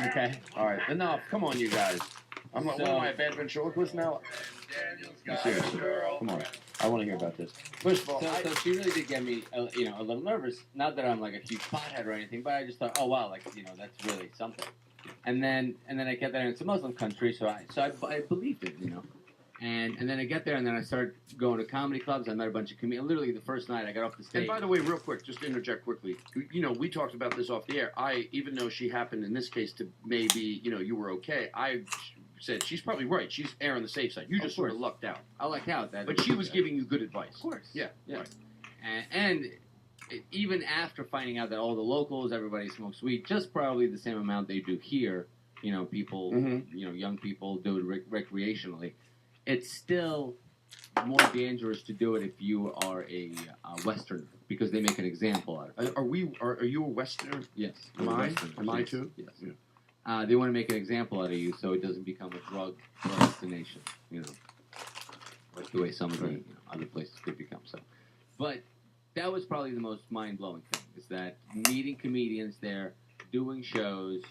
Okay. All right, enough. Come on, you guys. I'm not. What am I, a bad ventriloquist now? Seriously, come on. I want to hear about this. First of all, So she really did get me, a little nervous. Not that I'm like a huge pothead or anything, but I just thought, oh wow, like that's really something. And then I get there, and it's a Muslim country, so I believed it, And then I get there, and then I started going to comedy clubs. I met a bunch of comedians. Literally, the first night I got off the stage. And by the way, real quick, just to interject quickly, we talked about this off the air. Even though she happened in this case to maybe, you were okay, I said she's probably right. She's erring on the safe side. You just sort of lucked out. I lucked out. But she was giving you good advice. Of course. Yeah. Right. And even after finding out that all the locals, everybody smokes weed, just probably the same amount they do here. People, young people do it recreationally. It's still more dangerous to do it if you are a Westerner because they make an example out of it. Are you a Westerner? Yes. Am I too? Yes. Yeah. They want to make an example out of you so it doesn't become a drug destination. Like the way some of the other places could become. So, but that was probably the most mind-blowing thing is that meeting comedians there, doing shows,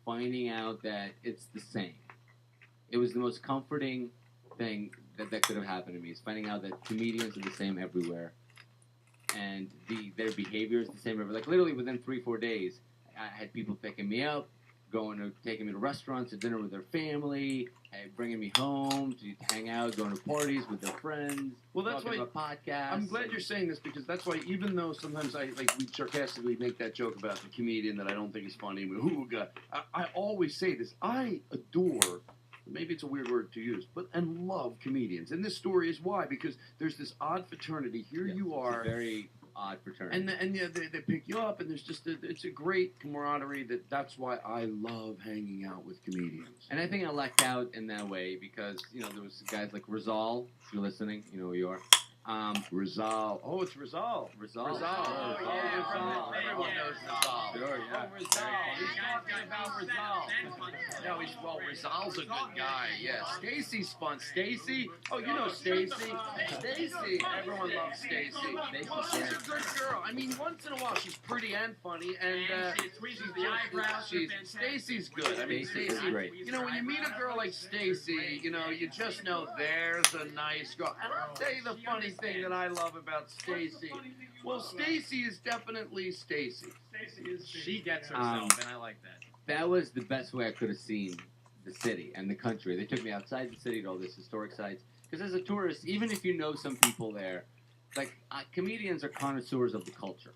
finding out that it's the same. It was the most comforting thing that could have happened to me is finding out that comedians are the same everywhere, and their behavior is the same everywhere. Like literally within 3-4 days, I had people picking me up, taking me to restaurants, to dinner with their family, bringing me home to hang out, going to parties with their friends. Well, that's why podcasts. I'm glad you're saying this because that's why even though sometimes we sarcastically make that joke about the comedian that I don't think is funny, I always say this. I adore. Maybe it's a weird word to use, and love comedians. And this story is why, because there's this odd fraternity. Here you are. It's a very odd fraternity. And they pick you up, and there's it's a great camaraderie. That's why I love hanging out with comedians. And I think I lucked out in that way because, there was guys like Rizal, if you're listening, you know who you are. Rizal. Oh, it's Rizal. Rizal. Oh, yeah. Rizal. Everyone knows Rizal. Sure, yeah. Oh, Rizal. He's talking about Rizal. No, Rizal's a good guy. Yeah. Stacy's fun. Stacy. Oh, you know Stacy. Stacy. Everyone loves Stacy. Well, she's a good girl. I mean, once in a while, she's pretty and funny. And she tweezes the eyebrows. Stacy's good. I mean, Stacy. Great. When you meet a girl like Stacy, you just know there's a nice girl. And I'll tell you the funny thing that I love about Stacy. Well, Stacy is definitely Stacy. She gets herself, and I like that. That was the best way I could have seen the city and the country. They took me outside the city to all these historic sites. Because as a tourist, even if you know some people there, comedians are connoisseurs of the culture.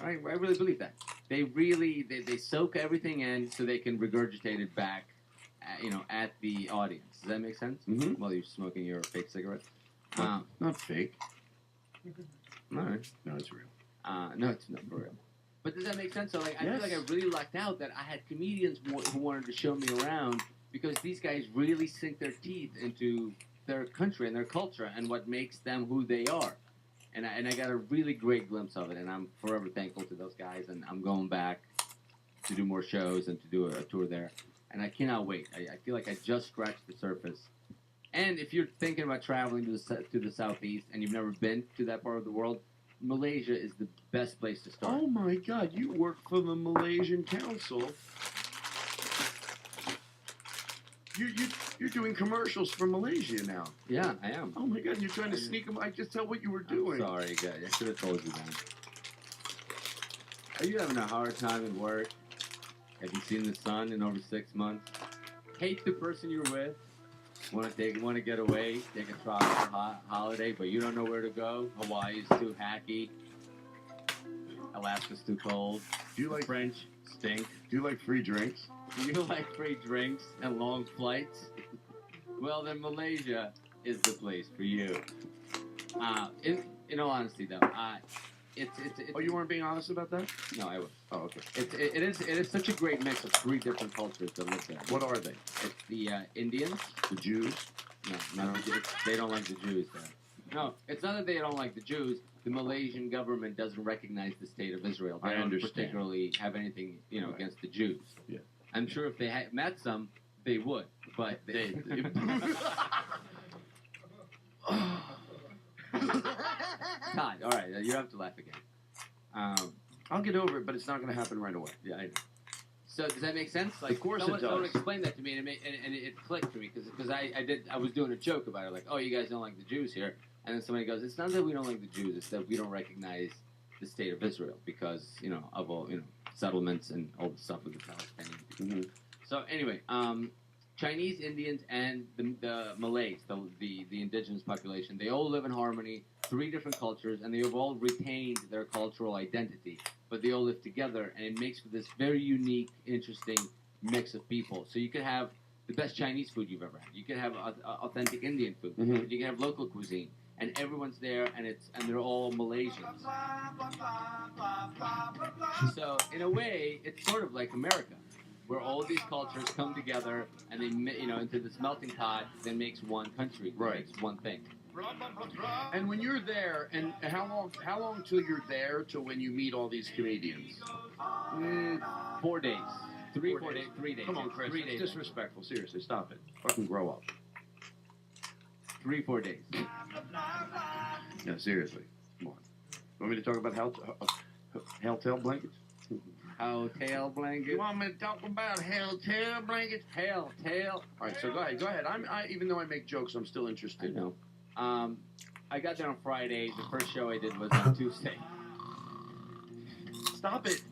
Right? I really believe that. They really they soak everything in so they can regurgitate it back, at the audience. Does that make sense? Mm-hmm. While you're smoking your fake cigarette. Not fake. All right. No, it's real. No, it's not for real. But does that make sense? So, I feel like I really lucked out that I had comedians who wanted to show me around because these guys really sink their teeth into their country and their culture and what makes them who they are. And I got a really great glimpse of it, and I'm forever thankful to those guys. And I'm going back to do more shows and to do a tour there. And I cannot wait. I feel like I just scratched the surface. And if you're thinking about traveling to the southeast and you've never been to that part of the world, Malaysia is the best place to start. Oh my God! You work for the Malaysian Council. You're doing commercials for Malaysia now. Yeah, I am. Oh my God! You're trying to sneak them. I just tell what you were doing. I'm sorry, guys. I should have told you that. Are you having a hard time at work? Have you seen the sun in over 6 months? Hate the person you're with? Want to get away, take a tropical holiday, but you don't know where to go? Hawaii's too hacky. Alaska's too cold. Do you like French stink? Do you like free drinks? Do you like free drinks and long flights? Well, then Malaysia is the place for you. In all honesty, though, it's. Oh, you weren't being honest about that? No, I was. Oh, okay. It is such a great mix of 3 different cultures that live there. What are they? It's the Indians. The Jews? No, they don't like the Jews there. No, it's not that they don't like the Jews. The Malaysian government doesn't recognize the state of Israel. They I don't understand. particularly have anything, Right. against the Jews. Yeah. I'm sure if they had met some, they would. But they Todd, all right, you have to laugh again. I'll get over it, but it's not going to happen right away. Yeah, I know. So does that make sense? Like, Of course it does. Someone explained that to me, and it clicked for me because I was doing a joke about it, like, oh, you guys don't like the Jews here, and then somebody goes, it's not that we don't like the Jews, it's that we don't recognize the state of Israel because of all settlements and all the stuff with the Palestinians. Mm-hmm. So anyway, Chinese, Indians, and the Malays, the indigenous population, they all live in harmony. 3 different cultures, and they have all retained their cultural identity, but they all live together, and it makes for this very unique, interesting mix of people. So you could have the best Chinese food you've ever had. You could have authentic Indian food. Mm-hmm. You can have local cuisine, and everyone's there, and they're all Malaysians. So in a way, it's sort of like America, where all these cultures come together, and they into this melting pot that makes one country, Right. makes one thing. And when you're there, and how long till you're there to when you meet all these comedians? 4 days. 3 4 days. 3 days. Come on, Chris. 3 It's days. disrespectful. Seriously, stop it. Fucking grow up. 3-4 days. No, seriously. Come on. You want me to talk about Helltail blankets? Helltail blanket. You want me to talk about Helltail blankets? Helltail. All right, so go ahead. Even though I make jokes, I'm still I interested. know. I got there on Friday. The first show I did was on Tuesday. Stop it.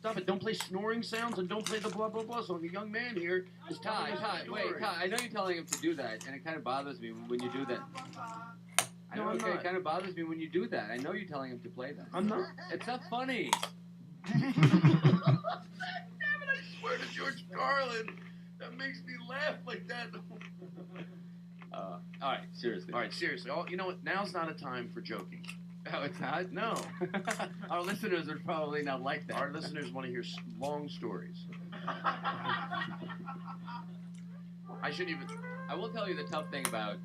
Stop it. Don't play snoring sounds and don't play the blah, blah, blah song. A young man here is telling us a Wait, story. Todd, I know you're telling him to do that, and it kind of bothers me when you do that. I No, know, I'm okay, not. it kind of bothers me when you do that. I know you're telling him to play that. I'm not. It's not funny. Damn it, I swear to George Carlin. That makes me laugh like that. All right, seriously. All right, seriously. You know what? Now's not a time for joking. Oh, it's not? No. Our listeners would probably not like that. Our listeners want to hear long stories. I shouldn't even... I will tell you the tough thing about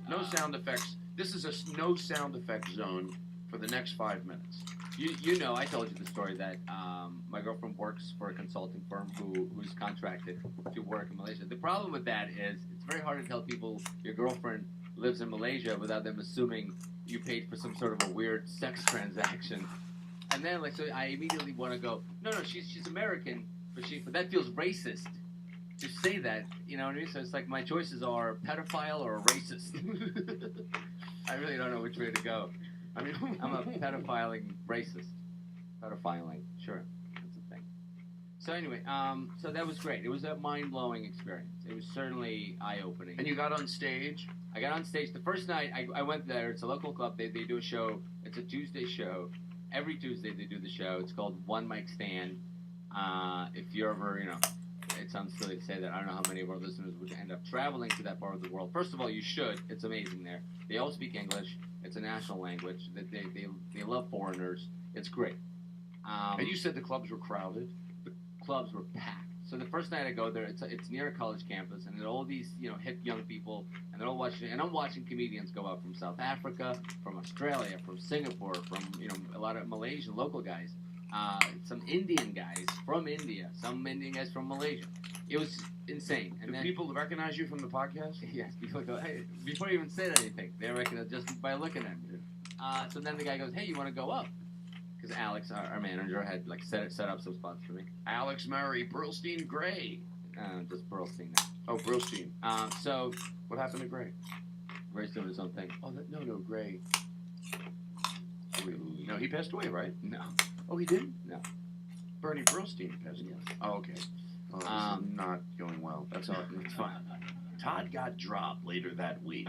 No sound effects. This is a no sound effect zone for the next 5 minutes. You know, I told you the story that my girlfriend works for a consulting firm who's contracted to work in Malaysia. The problem with that is it's very hard to tell people your girlfriend lives in Malaysia without them assuming you paid for some sort of a weird sex transaction. And then, so I immediately want to go, no, she's American, but that feels racist to say that, you know what I mean? So it's like my choices are pedophile or a racist. I really don't know which way to go. I mean, I'm a pedophiling racist. Pedophiling, sure, that's a thing. So anyway, so that was great. It was a mind-blowing experience. It was certainly eye-opening. And you got on stage? I got on stage. The first night I went there, it's a local club. They do a show. It's a Tuesday show. Every Tuesday they do the show. It's called One Mic Stand. If you're ever, it sounds silly to say that. I don't know how many of our listeners would end up traveling to that part of the world. First of all, you should. It's amazing there. They all speak English. It's a national language. They love foreigners. It's great. And you said the clubs were crowded? The clubs were packed. So the first night I go there, it's near a college campus, and there are all these hip young people, and they're all watching. And I'm watching comedians go out from South Africa, from Australia, from Singapore, from a lot of Malaysian local guys, some Indian guys from India, some Indian guys from Malaysia. It was insane. And Do then people recognize you from the podcast? yes, people go, hey, before you even said anything, they recognize just by looking at me. So then the guy goes, hey, you want to go up? Because Alex, our manager, had set up some spots for me. Alex Murray, Burlstein, Gray. Just Burlstein now. Oh, Burlstein. So What happened to Gray? Ray's doing his own thing. Oh, no, Gray. No, he passed away, right? No. Oh, he did? No. Bernie Burlstein passed away. Yes. Oh, okay. Oh, this is not going well. That's all. It's fine. Todd got dropped later that week.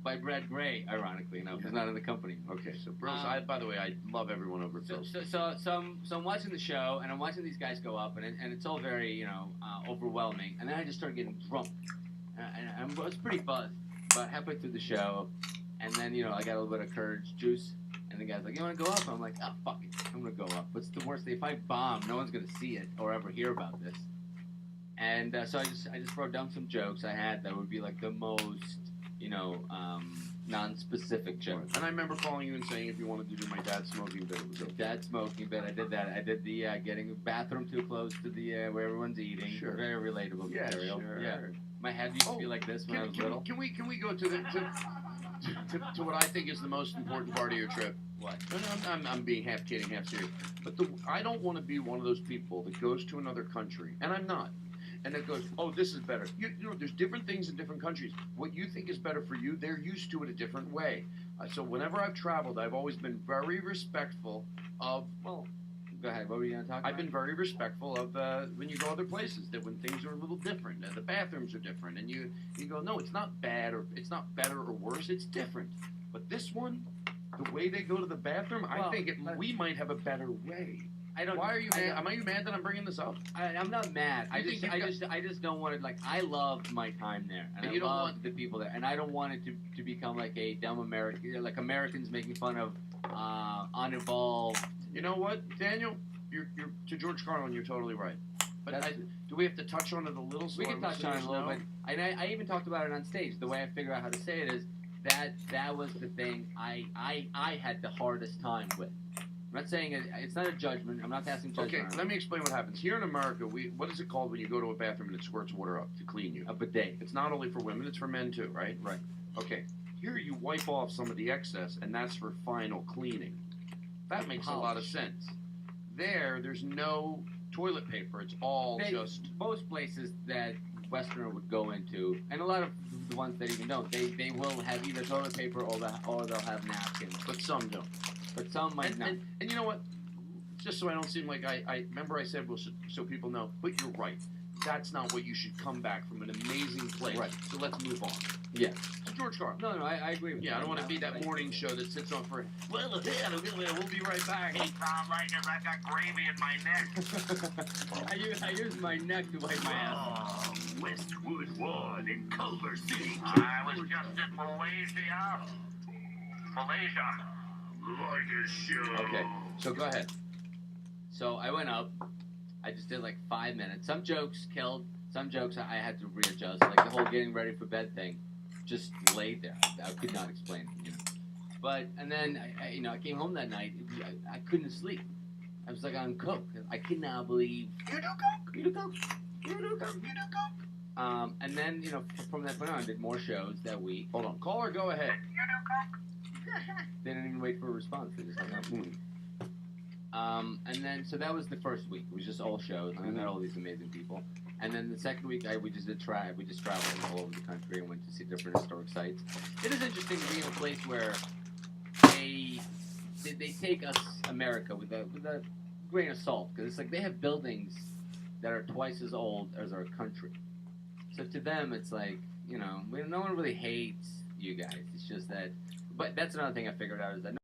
By Brad Gray, ironically enough. He's not in the company. Okay, so Burlstein. By the way, I love everyone over at Burlstein. So I'm watching the show, and I'm watching these guys go up, and it's all very, overwhelming. And then I just started getting drunk. And I was pretty buzzed about halfway through the show. And then, I got a little bit of courage juice. And the guy's like, you want to go up? I'm like, oh, fuck it. I'm going to go up. What's the worst thing? If I bomb, no one's going to see it or ever hear about this. And so I just wrote down some jokes I had that would be like the most, non-specific jokes. And I remember calling you and saying if you wanted to do my dad's smoking bit, it was okay. Dad smoking bit. I did that. I did the getting the bathroom too close to the where everyone's eating. Sure. Very relatable material. Sure. Yeah. My head used to be like this when I was little. Can we go to what I think is the most important part of your trip? What? I'm being half kidding, half serious. But I don't want to be one of those people that goes to another country, and I'm not, and it goes, oh, this is better. You know, there's different things in different countries. What you think is better for you, they're used to it a different way. So whenever I've traveled, I've always been very respectful of, well, Go ahead. What were you going to talk about? I've been very respectful of when you go other places, that when things are a little different, the bathrooms are different, and you go, no, it's not bad, or it's not better or worse, it's different. But this one, the way they go to the bathroom, I think we might have a better way. I don't. Why are you mad? Am I mad that I'm bringing this up? I'm not mad. I just don't want it. Like, I loved my time there, and I loved the people there, and I don't want it to become like a dumb American, like Americans making fun of unevolved. You know what, Daniel? You're to George Carlin. You're totally right. But do we have to touch on it a little? So we can touch on it a little bit. And I even talked about it on stage. The way I figure out how to say it is that was the thing I had the hardest time with. I'm not saying it's not a judgment. I'm not passing judgment. Okay, let me explain what happens. Here in America, what is it called when you go to a bathroom and it squirts water up to clean you? A bidet. It's not only for women, it's for men too, right? Right. Okay. Here you wipe off some of the excess, and that's for final cleaning. That makes a lot of sense. There's no toilet paper. It's all just... Most places that Westerner would go into, and a lot of the ones that even don't, they will have either toilet paper or they'll have napkins. But some don't. But some might not. And you know what? Just so I don't seem like I remember I said, well, so people know, but you're right. That's not what you should come back from an amazing place. Right. So let's move on. Yeah. To George Carlin. No, I agree with you. Yeah, I don't want to be that morning show that sits on for, well, we'll be right back. Hey, Tom, I got gravy in my neck. I use my neck to wipe my ass. Oh, Westwood One in Culver City. I was just in Malaysia. Like a show. Okay, so go ahead. So I went up. I just did like 5 minutes. Some jokes killed. Some jokes I had to readjust. Like the whole getting ready for bed thing, just laid there. I could not explain it, you know. But and then I came home that night. I couldn't sleep. I was like on coke. I could not believe You do coke. you do coke. You do coke. You do coke. And then from that point on, I did more shows that week. Hold on, caller, go ahead. They didn't even wait for a response. They just hung up. And then, so that was the first week. It was just all shows. I met all these amazing people. And then the second week, we just traveled all over the country and went to see different historic sites. It is interesting to be in a place where they take us, America, with a grain of salt. Because it's like they have buildings that are twice as old as our country. So to them, it's like, no one really hates you guys. It's just that, but that's another thing I figured out is that